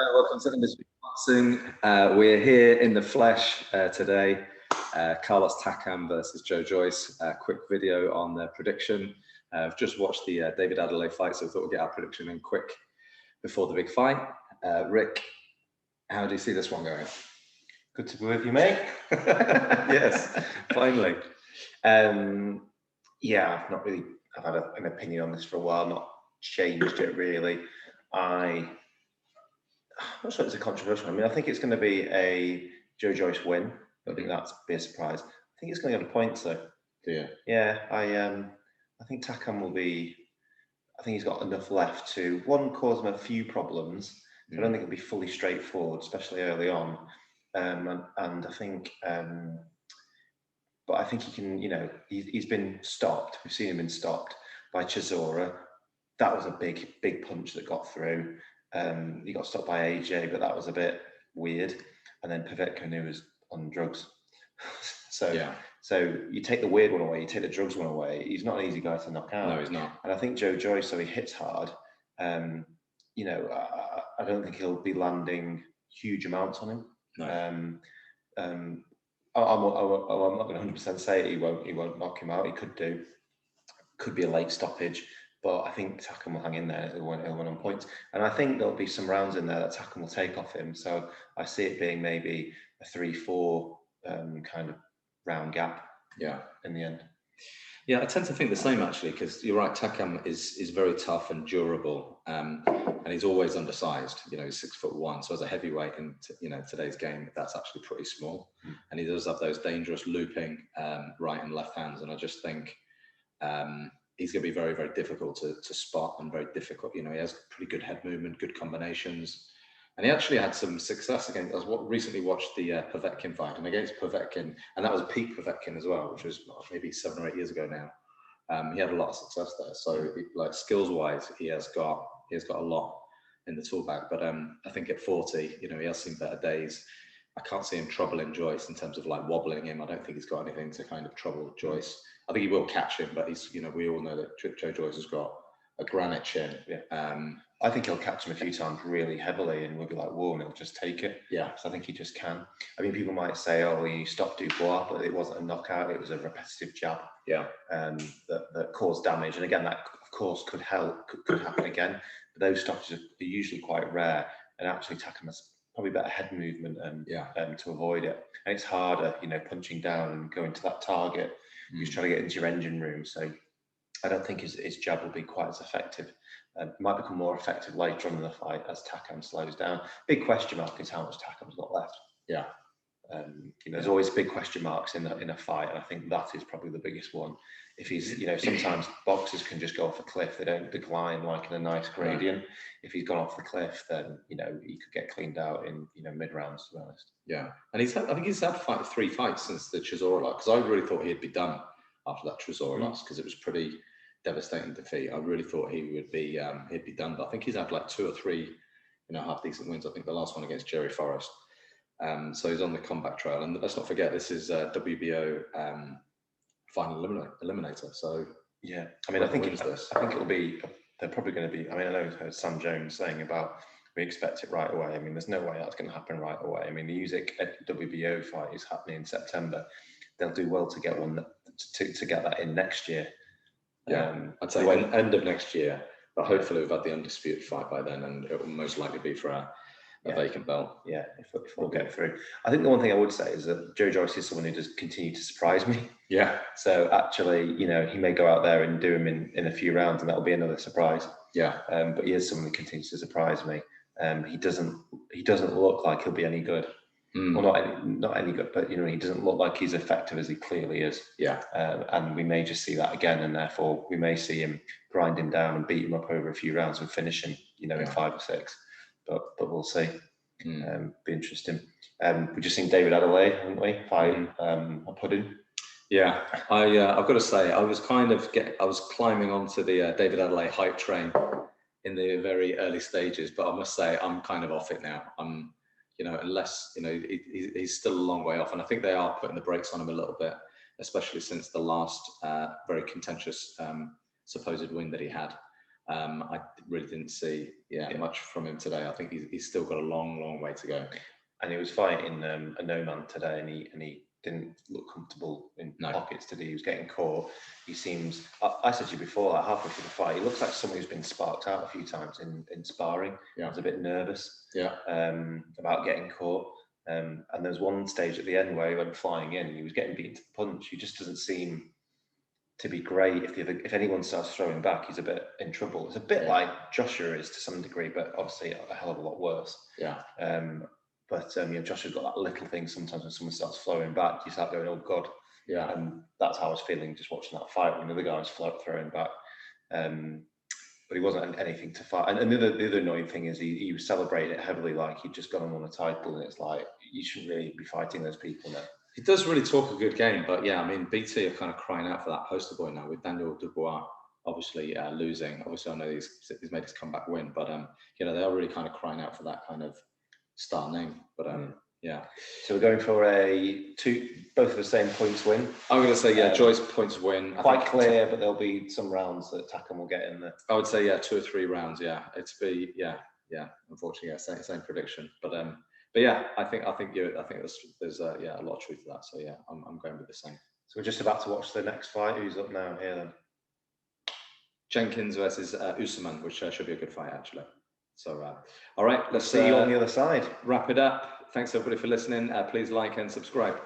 Welcome to the Mystery Boxing. We're here in the flesh today. Carlos Takam versus Joyce. Quick video on their prediction. I've just watched the David Adelaide fight, so I thought we'd get our prediction in quick before the big fight. Rick, how do you see this one going? Good to be with you, mate. Yes, finally. Yeah, I've had an opinion on this for a while, not changed it really. I'm not sure it's a controversial one. I mean, I think it's going to be a Joyce win. I think that's be a surprise. I think it's going to go to points though. Yeah. Yeah, I think Takam will be. I think he's got enough left to cause him a few problems. I don't think it'll be fully straightforward, especially early on. And I think, but I think he can. He's been stopped. We've seen him been stopped by Chisora. That was a big punch that got through. He got stopped by AJ, but that was a bit weird. And then Povetkin was on drugs. So you take the weird one away, you take the drugs one away. He's not an easy guy to knock out. No, he's not. And I think Joyce, so he hits hard. I don't think he'll be landing huge amounts on him. No. I'm not going to 100% say he won't knock him out. He could do. Could be a late stoppage. But I think Takam will hang in there. He'll win on points. And I think there'll be some rounds in there that Takam will take off him. So I see it being maybe a 3-4 kind of round gap. Yeah. In the end. Yeah, I tend to think the same actually, because you're right. Takam is very tough and durable, and he's always undersized. He's 6'1", so as a heavyweight in today's game, that's actually pretty small. And he does have those dangerous looping right and left hands, and I just think he's going to be very, very difficult to spot and very difficult. He has pretty good head movement, good combinations. And he actually had some success against, recently watched the Povetkin fight, and against Povetkin, and that was peak Povetkin as well, which was maybe 7 or 8 years ago now. He had a lot of success there. So skills-wise, he has got a lot in the tool bag. But I think at 40, he has seen better days. I can't see him troubling Joyce in terms of wobbling him. I don't think he's got anything to kind of trouble Joyce. I think he will catch him, but he's, we all know that Joyce has got a granite chin. Yeah. I think he'll catch him a few times really heavily, and we'll be like, whoa, and he'll just take it. Yeah. So I think he just can. I mean, people might say, oh, he stopped Dubois, but it wasn't a knockout. It was a repetitive jab. Yeah. That caused damage. And again, that of course could happen again. But those stoppages are usually quite rare. And actually, Takam has probably better head movement to avoid it. And it's harder, punching down and going to that target. He's trying to get into your engine room. So I don't think his jab will be quite as effective. It might become more effective later on in the fight as Takam slows down. Big question mark is how much Takam's got left. Yeah. There's always big question marks in a fight, and I think that is probably the biggest one. If he's, sometimes boxers can just go off a cliff; they don't decline like in a nice gradient. Right. If he's gone off the cliff, then he could get cleaned out in mid rounds. To be honest. Yeah, and I think he's had 3 fights since the Chisora loss, because I really thought he'd be done after that Chisora loss, because it was pretty devastating defeat. I really thought he would be he'd be done, but I think he's had 2 or 3 half decent wins. I think the last one against Jerry Forrest. So he's on the comeback trail, and let's not forget this is WBO final eliminator. So yeah, I mean, I think it'll be. They're probably going to be. I mean, I know I heard Sam Jones saying about we expect it right away. I mean, there's no way that's going to happen right away. I mean, the Usyk WBO fight is happening in September. They'll do well to get one to get that in next year. Yeah, I'd say end of next year, but hopefully we've had the undisputed fight by then, and it will most likely be for a vacant belt. Yeah, if we'll get through. I think the one thing I would say is that Joyce is someone who does continue to surprise me. Yeah. So actually, he may go out there and do him in a few rounds, and that'll be another surprise. Yeah. But he is someone who continues to surprise me. He doesn't look like he'll be any good. Well, not any good, but he doesn't look like he's effective as he clearly is. Yeah. And we may just see that again, and therefore we may see him grind him down and beat him up over a few rounds and finish him, in 5 or 6. But we'll see. Be interesting. We've just seen David Adelaide, haven't we? Fight a pudding. Yeah, I've got to say, I was climbing onto the David Adelaide hype train in the very early stages, but I must say I'm kind of off it now. I'm unless he's still a long way off, and I think they are putting the brakes on him a little bit, especially since the last very contentious supposed win that he had. I really didn't see much from him today. I think he's still got a long way to go. And he was fighting a no man today, and he didn't look comfortable in pockets today. He was getting caught. He seems. I said to you before, like halfway through the fight, he looks like someone who's been sparked out a few times in sparring. Yeah. I was a bit nervous. Yeah. About getting caught. And there's one stage at the end where he went flying in. He was getting beaten to the punch. He just doesn't seem to be great. If anyone starts throwing back, he's a bit in trouble. It's a bit like Joshua is to some degree, but obviously a hell of a lot worse. Yeah. But Joshua's got that little thing sometimes when someone starts flowing back, you start going, oh God. Yeah. And that's how I was feeling just watching that fight when the other guy was throwing back. But he wasn't anything to fight. And the other annoying thing is he was celebrating it heavily like he'd just gone and won a title, and it's like, you shouldn't really be fighting those people now. He does really talk a good game, but yeah, I mean, BT are kind of crying out for that poster boy now with Daniel Dubois obviously losing. Obviously, I know he's made his comeback win, but they are really kind of crying out for that kind of star name. But yeah. So we're going for both of the same points win. I'm going to say Joyce points win. Quite clear, but there'll be some rounds that Takam will get in there. I would say 2 or 3 rounds. Yeah, Unfortunately, same prediction. But yeah, I think there's a lot of truth to that. So yeah, I'm going with the same. So we're just about to watch the next fight. Who's up now here then? Jenkins versus Usman, which should be a good fight actually. So all right, let's see you on the other side. Wrap it up. Thanks everybody for listening. Please like and subscribe.